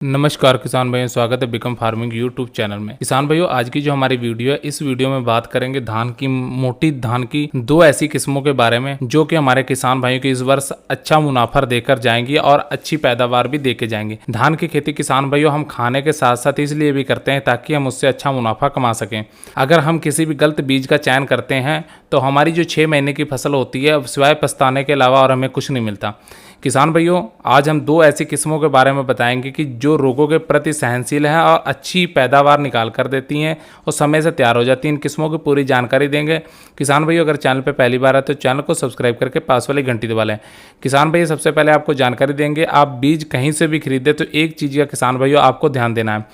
नमस्कार किसान भाइयों, स्वागत है बिकम फार्मिंग यूट्यूब चैनल में। किसान भाइयों, आज की जो हमारी वीडियो है, इस वीडियो में बात करेंगे मोटी धान की दो ऐसी किस्मों के बारे में जो कि हमारे किसान भाइयों को इस वर्ष अच्छा मुनाफा देकर जाएंगी और अच्छी पैदावार भी देके जाएंगे। धान की खेती किसान भाइयों हम खाने के साथ साथ इसलिए भी करते हैं ताकि हम उससे अच्छा मुनाफा कमा सकें। अगर हम किसी भी गलत बीज का चयन करते हैं तो हमारी जो 6 महीने की फसल होती है सिवाय पछताने के अलावा और हमें कुछ नहीं मिलता। किसान भाइयों, आज हम दो ऐसी किस्मों के बारे में बताएंगे कि जो रोगों के प्रति सहनशील हैं और अच्छी पैदावार निकाल कर देती हैं और समय से तैयार हो जाती हैं। इन किस्मों की पूरी जानकारी देंगे। किसान भाइयों, अगर चैनल पर पहली बार है तो चैनल को सब्सक्राइब करके पास वाली घंटी दबा लें। किसान भाइयों, सबसे पहले आपको जानकारी देंगे, आप बीज कहीं से भी खरीदे तो एक चीज़ का किसान भाइयों आपको ध्यान देना है।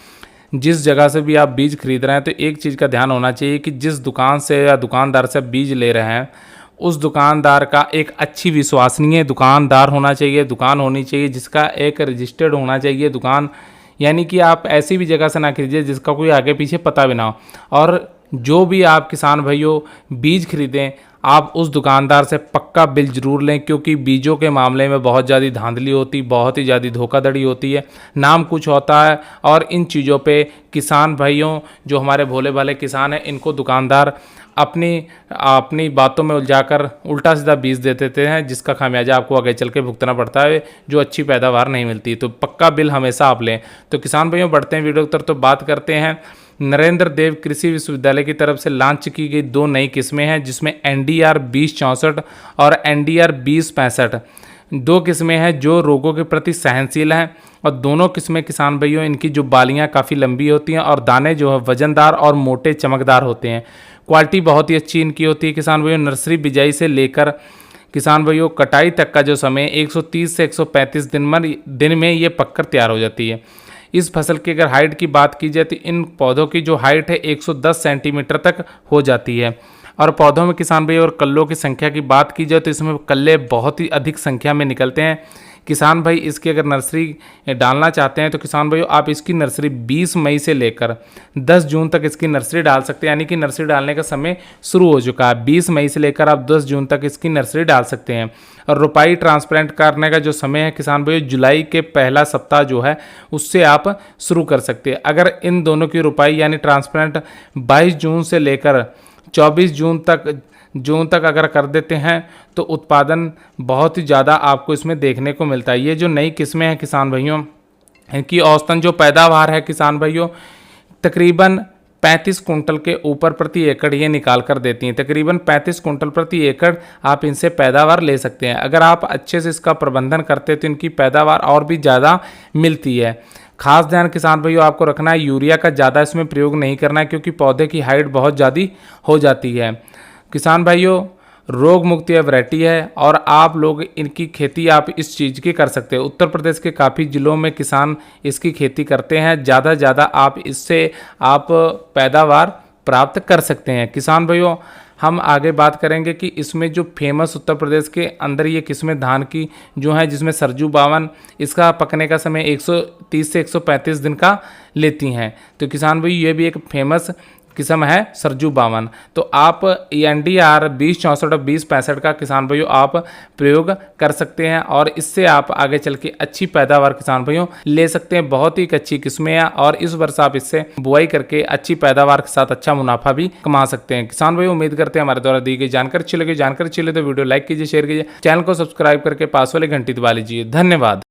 जिस जगह से भी आप बीज खरीद रहे हैं तो एक चीज़ का ध्यान होना चाहिए कि जिस दुकान से या दुकानदार से बीज ले रहे हैं उस दुकानदार का एक अच्छी विश्वसनीय दुकानदार होना चाहिए, दुकान होनी चाहिए जिसका एक रजिस्टर्ड होना चाहिए दुकान। यानी कि आप ऐसी भी जगह से ना खरीदिए जिसका कोई आगे पीछे पता भी ना हो। और जो भी आप किसान भाइयों बीज खरीदें, आप उस दुकानदार से पक्का बिल जरूर लें, क्योंकि बीजों के मामले में बहुत ज़्यादा धांधली होती, बहुत ही ज़्यादा धोखाधड़ी होती है, नाम कुछ होता है। और इन चीज़ों पे किसान भाइयों, जो हमारे भोले भाले किसान हैं, इनको दुकानदार अपनी बातों में उलझाकर उल्टा सीधा बीज दे देते हैं, जिसका खामियाजा आपको आगे चल के भुगतना पड़ता है, जो अच्छी पैदावार नहीं मिलती। तो पक्का बिल हमेशा आप लें। तो किसान भाइयों, बढ़ते हैं वीडियो की तरफ। तो बात करते हैं नरेंद्र देव कृषि विश्वविद्यालय की तरफ से लॉन्च की गई दो नई किस्में हैं, जिसमें NDR 2064 और NDR 2065 दो किस्में हैं जो रोगों के प्रति सहनशील हैं। और दोनों किस्में किसान भाइयों, इनकी जो बालियां काफ़ी लंबी होती हैं और दाने जो है वजनदार और मोटे चमकदार होते हैं। क्वालिटी बहुत ही अच्छी इनकी होती है किसान भाइयों। नर्सरी बिजाई से लेकर किसान भाइयों कटाई तक का जो समय 130 से 135 दिन में ये पककर तैयार हो जाती है। इस फसल की अगर हाइट की बात की जाए तो इन पौधों की जो हाइट है 110 सेंटीमीटर तक हो जाती है। और पौधों में किसान भाई और कल्लों की संख्या की बात की जाए तो इसमें कल्ले बहुत ही अधिक संख्या में निकलते हैं। किसान भाई इसकी अगर नर्सरी डालना चाहते हैं तो किसान भाई आप इसकी नर्सरी 20 मई से लेकर 10 जून तक इसकी नर्सरी डाल सकते हैं। यानी कि नर्सरी डालने का समय शुरू हो चुका है। 20 मई से लेकर आप 10 जून तक इसकी नर्सरी डाल सकते हैं। और रोपाई ट्रांसप्लांट करने का जो समय है किसान भाई, जुलाई के पहला सप्ताह जो है उससे आप शुरू कर सकते हैं। अगर इन दोनों की रोपाई यानी ट्रांसप्लांट 22 जून से लेकर 24 जून तक अगर कर देते हैं तो उत्पादन बहुत ही ज़्यादा आपको इसमें देखने को मिलता है। ये जो नई किस्में हैं किसान भाइयों, इनकी औसतन जो पैदावार है किसान भाइयों तकरीबन 35 कुंटल के ऊपर प्रति एकड़ ये निकाल कर देती हैं। तकरीबन 35 कुंटल प्रति एकड़ आप इनसे पैदावार ले सकते हैं। अगर आप अच्छे से इसका प्रबंधन करते हैं तो इनकी पैदावार और भी ज़्यादा मिलती है। खास ध्यान किसान भाइयों आपको रखना है, यूरिया का ज़्यादा इसमें प्रयोग नहीं करना है, क्योंकि पौधे की हाइट बहुत ज़्यादा हो जाती है। किसान भाइयों, रोग मुक्त यह वैरायटी है और आप लोग इनकी खेती आप इस चीज़ की कर सकते हैं। उत्तर प्रदेश के काफ़ी ज़िलों में किसान इसकी खेती करते हैं। ज़्यादा आप इससे आप पैदावार प्राप्त कर सकते हैं। किसान भाइयों, हम आगे बात करेंगे कि इसमें जो फेमस उत्तर प्रदेश के अंदर ये किस्में धान की जो है, जिसमें सरजू 52, इसका पकने का समय 130 से 135 दिन का लेती हैं। तो किसान भाई ये भी एक फेमस किस्म है सरजू 52। तो आप NDR 2064 और 2065 का किसान भाइयों आप प्रयोग कर सकते हैं और इससे आप आगे चल के अच्छी पैदावार किसान भाइयों ले सकते हैं। बहुत ही अच्छी किस्में हैं और इस वर्ष आप इससे बुआई करके अच्छी पैदावार के साथ अच्छा मुनाफा भी कमा सकते हैं। किसान भाइयों, उम्मीद करते हैं हमारे द्वारा दी गई जानकारी अच्छी लगी। जानकारी अच्छी लगे तो वीडियो लाइक कीजिए, शेयर कीजिए, चैनल को सब्सक्राइब करके पास वाली घंटी दबा लीजिए। धन्यवाद।